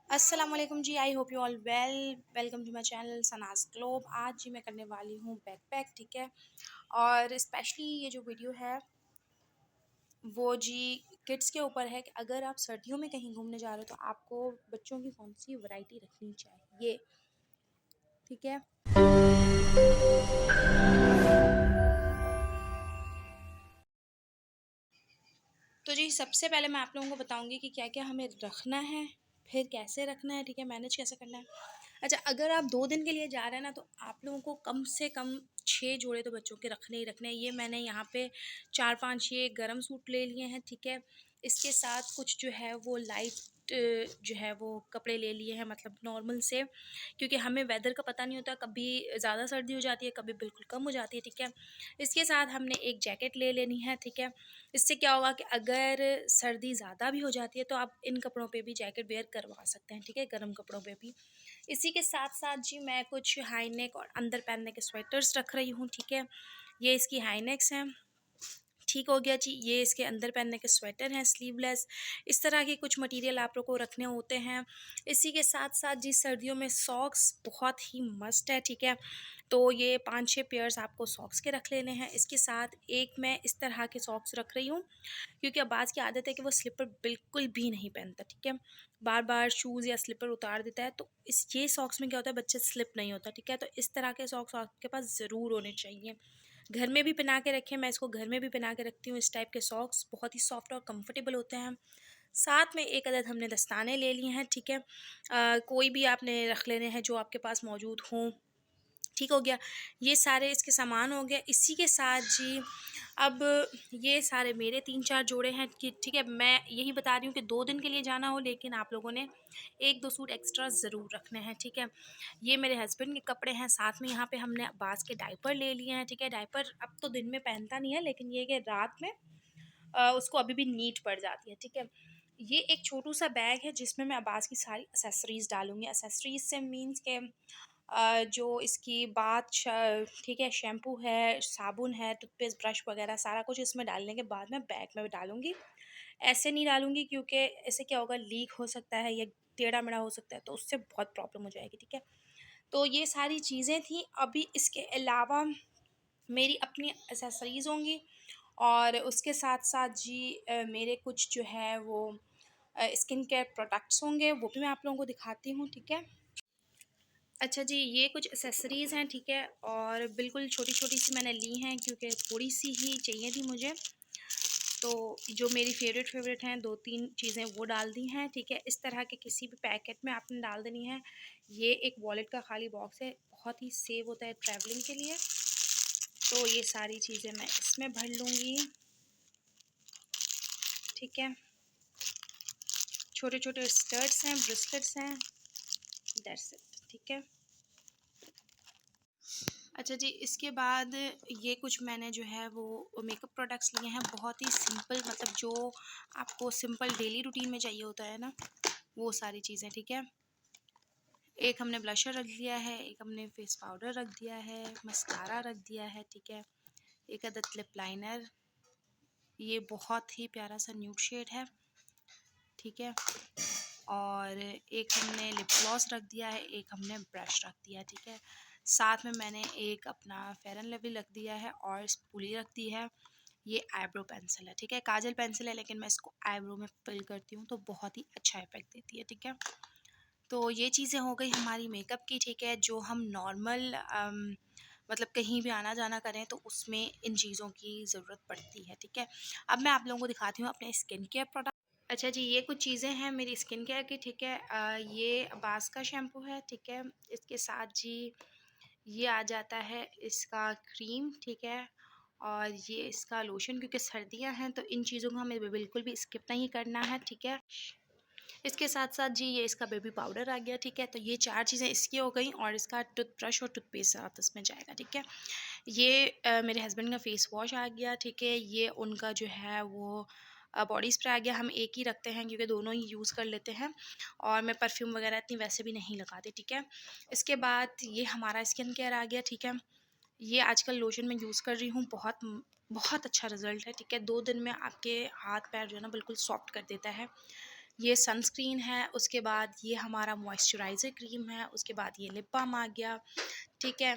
अस्सलाम वालेकुम जी। I hope you all welcome to my channel Sanaz globe. आज जी मैं करने वाली हूँ बैकपैक, ठीक है। और स्पेशली ये जो वीडियो है वो जी किड्स के ऊपर है कि अगर आप सर्दियों में कहीं घूमने जा रहे हो तो आपको बच्चों की कौन सी वैरायटी रखनी चाहिए, ठीक है। तो जी सबसे पहले मैं आप लोगों को बताऊंगी कि क्या क्या हमें रखना है, फिर कैसे रखना है, ठीक है, मैनेज कैसे करना है। अच्छा, अगर आप 2 दिन के लिए जा रहे हैं ना तो आप लोगों को कम से कम 6 जोड़े तो बच्चों के रखने ही रखने हैं। ये मैंने यहाँ पे 4-5 ये गर्म सूट ले लिए हैं, ठीक है। इसके साथ कुछ जो है वो लाइट जो है वो कपड़े ले लिए हैं, मतलब नॉर्मल से, क्योंकि हमें वेदर का पता नहीं होता, कभी ज़्यादा सर्दी हो जाती है, कभी बिल्कुल कम हो जाती है, ठीक है। इसके साथ हमने एक जैकेट ले लेनी है, ठीक है। इससे क्या होगा कि अगर सर्दी ज़्यादा भी हो जाती है तो आप इन कपड़ों पे भी जैकेट वेयर करवा सकते हैं, ठीक है, गर्म कपड़ों पे भी। इसी के साथ साथ जी मैं कुछ हाई नेक और अंदर पहनने के स्वेटर्स रख रही हूँ, ठीक है। ये इसकी हाई नेक्स हैं, ठीक हो गया जी। ये इसके अंदर पहनने के स्वेटर हैं स्लीवलेस। इस तरह के कुछ मटेरियल आप लोग को रखने होते हैं। इसी के साथ साथ जी सर्दियों में सॉक्स बहुत ही मस्ट है, ठीक है। तो ये 5-6 पेयर्स आपको सॉक्स के रख लेने हैं। इसके साथ एक मैं इस तरह के सॉक्स रख रही हूँ, क्योंकि अब्बास की आदत है कि वो स्लीपर बिल्कुल भी नहीं पहनता, ठीक है। बार बार शूज़ या स्लीपर उतार देता है, तो इस ये सॉक्स में क्या होता है, बच्चे स्लिप नहीं होता, ठीक है। तो इस तरह के सॉक्स आपके पास ज़रूर होने चाहिए। घर में भी पहना के रखें, मैं इसको घर में भी पहना के रखती हूँ। इस टाइप के सॉक्स बहुत ही सॉफ्ट और कंफर्टेबल होते हैं। साथ में एक अदद हमने दस्ताने ले लिए हैं, ठीक है। कोई भी आपने रख लेने हैं जो आपके पास मौजूद हों, ठीक हो गया। ये सारे इसके सामान हो गए। इसी के साथ जी अब ये सारे मेरे 3-4 जोड़े हैं कि ठीक है, मैं यही बता रही हूँ कि 2 दिन के लिए जाना हो, लेकिन आप लोगों ने 1-2 सूट एक्स्ट्रा ज़रूर रखने हैं, ठीक है। ये मेरे हस्बैंड के कपड़े हैं। साथ में यहाँ पे हमने अब्बास के डायपर ले लिए हैं, ठीक है। डायपर अब तो दिन में पहनता नहीं है, लेकिन ये कि रात में उसको अभी भी नीड पड़ जाती है, ठीक है। ये एक छोटू सा बैग है जिसमें मैं अब्बास की सारी एसेसरीज़ डालूँगी। एसेसरीज़ से मीन्स के जो इसकी ठीक है, शैम्पू है, साबुन है, टूथपेस्ट, ब्रश वगैरह सारा कुछ इसमें डालने के बाद मैं बैग में डालूँगी। ऐसे नहीं डालूँगी क्योंकि इससे क्या होगा, लीक हो सकता है या टेढ़ा-मेढ़ा हो सकता है, तो उससे बहुत प्रॉब्लम हो जाएगी, ठीक है। तो ये सारी चीज़ें थी। अभी इसके अलावा मेरी अपनी एक्सेसरीज़ होंगी और उसके साथ-साथ जी मेरे कुछ जो है वो स्किन केयर प्रोडक्ट्स होंगे, वो भी मैं आप लोगों को दिखाती हूँ, ठीक है। अच्छा जी, ये कुछ एक्सेसरीज़ हैं, ठीक है, और बिल्कुल छोटी-छोटी सी मैंने ली हैं क्योंकि थोड़ी-सी ही चाहिए थी मुझे। तो जो मेरी फ़ेवरेट हैं 2-3 चीज़ें वो डाल दी हैं, ठीक है। इस तरह के किसी भी पैकेट में आपने डाल देनी है। ये एक वॉलेट का खाली बॉक्स है, बहुत ही सेव होता है ट्रैवलिंग के लिए। तो ये सारी चीज़ें मैं इसमें भर लूँगी, ठीक है। छोटे-छोटे स्टड्स हैं, ब्रेसलेट्स हैं, दैट्स इट, ठीक है। अच्छा जी, इसके बाद ये कुछ मैंने जो है वो मेकअप प्रोडक्ट्स लिए हैं, बहुत ही सिंपल, मतलब जो आपको सिंपल डेली रूटीन में चाहिए होता है ना, वो सारी चीज़ें, ठीक है। एक हमने ब्लशर रख दिया है, एक हमने फेस पाउडर रख दिया है, मस्कारा रख दिया है, ठीक है। एक अदद लिप लाइनर, ये बहुत ही प्यारा सा न्यूड शेड है, ठीक है। और एक हमने लिप ग्लॉस रख दिया है, एक हमने ब्रश रख दिया है, ठीक है। साथ में मैंने एक अपना फेयर एंड लवली रख दिया है और स्पूली रख दी है। ये आईब्रो पेंसिल है, ठीक है, काजल पेंसिल है, लेकिन मैं इसको आईब्रो में फिल करती हूँ तो बहुत ही अच्छा इफेक्ट देती है, ठीक है। तो ये चीज़ें हो गई हमारी मेकअप की, ठीक है, जो हम नॉर्मल मतलब कहीं भी आना जाना करें तो उसमें इन चीज़ों की ज़रूरत पड़ती है, ठीक है। अब मैं आप लोगों को दिखाती हूँ अपने स्किन केयर प्रोडक्ट। अच्छा जी, ये कुछ चीज़ें हैं मेरी स्किन केयर की, ठीक है। ये अब्बास का शैम्पू है, ठीक है। इसके साथ जी ये आ जाता है इसका क्रीम, ठीक है। और ये इसका लोशन, क्योंकि सर्दियाँ हैं तो इन चीज़ों को हमें बिल्कुल भी स्किप नहीं करना है, ठीक है। इसके साथ साथ जी ये इसका बेबी पाउडर आ गया, ठीक है। तो ये 4 चीज़ें इसकी हो गई और इसका टूथब्रश और टूथपेस्ट साथ इसमें जाएगा, ठीक है। ये मेरे हस्बैंड का फेस वॉश आ गया, ठीक है। ये उनका जो है वो बॉडी स्प्रे आ गया। हम एक ही रखते हैं क्योंकि दोनों ही यूज़ कर लेते हैं और मैं परफ्यूम वगैरह इतनी वैसे भी नहीं लगाती, ठीक है। इसके बाद ये हमारा स्किन केयर आ गया, ठीक है। ये आजकल लोशन मैं यूज़ कर रही हूँ, बहुत अच्छा रिज़ल्ट है, ठीक है। 2 दिन में आपके हाथ पैर जो है ना बिल्कुल सॉफ्ट कर देता है। ये सनस्क्रीन है, उसके बाद ये हमारा मॉइस्चराइज़र क्रीम है, उसके बाद ये लिप बाम आ गया, ठीक है।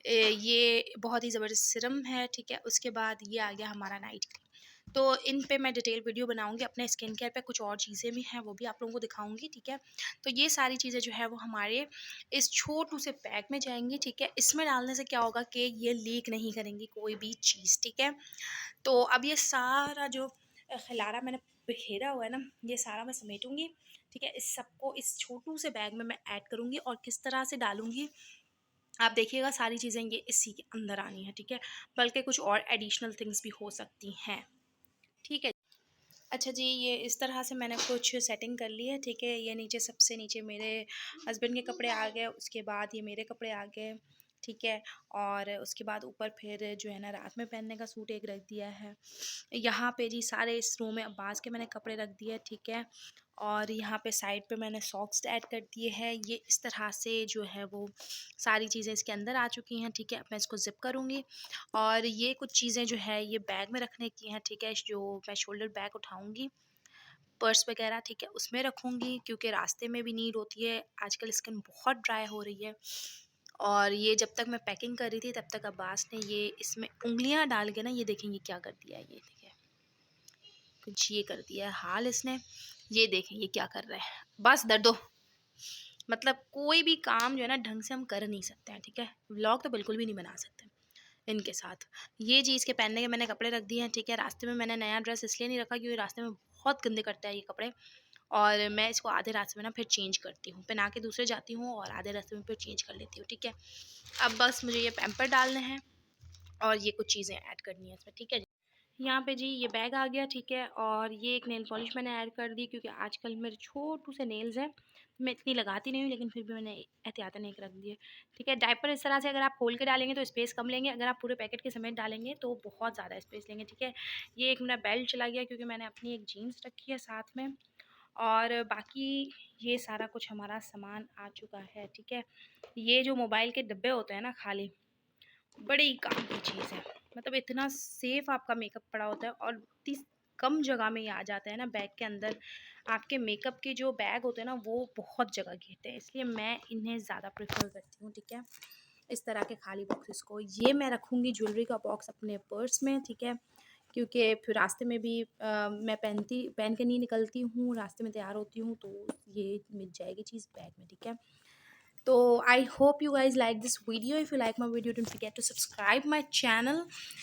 ये बहुत ही ज़बरदस्त सिरम है, ठीक है। उसके बाद ये आ गया हमारा नाइट क्रीम। तो इन पे मैं डिटेल वीडियो बनाऊंगी, अपने स्किन केयर पे कुछ और चीज़ें भी हैं वो भी आप लोगों को दिखाऊंगी, ठीक है। तो ये सारी चीज़ें जो है वो हमारे इस छोटू से पैक में जाएंगी, ठीक है। इसमें डालने से क्या होगा कि ये लीक नहीं करेंगी कोई भी चीज़, ठीक है। तो अब ये सारा जो खिलारा मैंने बिखेरा हुआ है ना, ये सारा मैं समेटूंगी, ठीक है। इस सबको इस छोटू से बैग में मैं ऐड करूँगी और किस तरह से डालूँगी आप देखिएगा, सारी चीज़ें ये इसी के अंदर आनी है, ठीक है। बल्कि कुछ और एडिशनल थिंग्स भी हो सकती हैं, ठीक है। अच्छा जी, ये इस तरह से मैंने कुछ सेटिंग कर ली है, ठीक है। ये नीचे सबसे नीचे मेरे हस्बैंड के कपड़े आ गए, उसके बाद ये मेरे कपड़े आ गए, ठीक है। और उसके बाद ऊपर फिर जो है ना रात में पहनने का सूट एक रख दिया है। यहाँ पे जी सारे इस रो में अब्बास के मैंने कपड़े रख दिए, ठीक है। और यहाँ पे साइड पे मैंने सॉक्स ऐड कर दिए हैं। ये इस तरह से जो है वो सारी चीज़ें इसके अंदर आ चुकी हैं, ठीक है। अब मैं इसको ज़िप करूँगी और ये कुछ चीज़ें जो है ये बैग में रखने की हैं, ठीक है। जो मैं शोल्डर बैग उठाऊँगी, पर्स वगैरह, ठीक है, उसमें रखूँगी क्योंकि रास्ते में भी नीड होती है। आजकल स्किन बहुत ड्राई हो रही है और ये जब तक मैं पैकिंग कर रही थी तब तक अब्बास ने ये इसमें उँगलियाँ डाल के ना, ये देखेंगे क्या कर दिया है, ये देखिए कुछ ये कर दिया है हाल इसने। ये देखें ये क्या कर रहा है, बस दर्दो, मतलब कोई भी काम जो है ना ढंग से हम कर नहीं सकते हैं, ठीक है। व्लॉग तो बिल्कुल भी नहीं बना सकते इनके साथ। ये चीज़ के पहनने के मैंने कपड़े रख दिए हैं, ठीक है। रास्ते में मैंने नया ड्रेस इसलिए नहीं रखा क्योंकि रास्ते में बहुत गंदे करता है ये कपड़े और मैं इसको आधे रास्ते में ना फिर चेंज करती हूँ, पहना के दूसरे जाती हूँ और आधे रास्ते में फिर चेंज कर लेती हूँ, ठीक है। अब बस मुझे ये पैम्पर डालने हैं और ये कुछ चीज़ें ऐड करनी है इसमें, ठीक है। यहाँ पे जी ये बैग आ गया, ठीक है। और ये एक नेल पॉलिश मैंने ऐड कर दी क्योंकि आजकल मेरे छोटू से नेल्स हैं, मैं इतनी लगाती नहीं हूँ लेकिन फिर भी मैंने एहतियातन एक रख दिए, ठीक है। डायपर इस तरह से अगर आप खोल के डालेंगे तो स्पेस कम लेंगे, अगर आप पूरे पैकेट के समेत डालेंगे तो बहुत ज़्यादा स्पेस लेंगे, ठीक है। ये एक मेरा बेल्ट चला गया क्योंकि मैंने अपनी एक जीन्स रखी है साथ में और बाकी ये सारा कुछ हमारा सामान आ चुका है, ठीक है। ये जो मोबाइल के डिब्बे होते हैं ना खाली, बड़ी काम की चीज़ है, मतलब इतना सेफ आपका मेकअप पड़ा होता है और इतनी कम जगह में ये आ जाता है ना बैग के अंदर। आपके मेकअप के जो बैग होते हैं ना वो बहुत जगह घेरते हैं, इसलिए मैं इन्हें ज़्यादा प्रेफर करती हूँ, ठीक है। इस तरह के खाली बॉक्सेस को ये मैं रखूँगी ज्वेलरी का बॉक्स अपने पर्स में, ठीक है। क्योंकि फिर रास्ते में भी मैं पहन के नहीं निकलती हूँ, रास्ते में तैयार होती हूँ तो ये मिल जाएगी चीज़ बैग में, ठीक है। So I hope you guys like this video. If you like my video, don't forget to subscribe my channel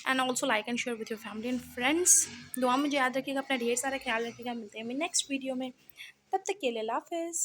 and also like and share with your family and friends. दुआ मुझे याद रखिएगा, अपना ढेर सारा ख्याल रखिएगा। मिलते हैं मैं नेक्स्ट वीडियो में, तब तक के लिए अल्लाह हाफिज़।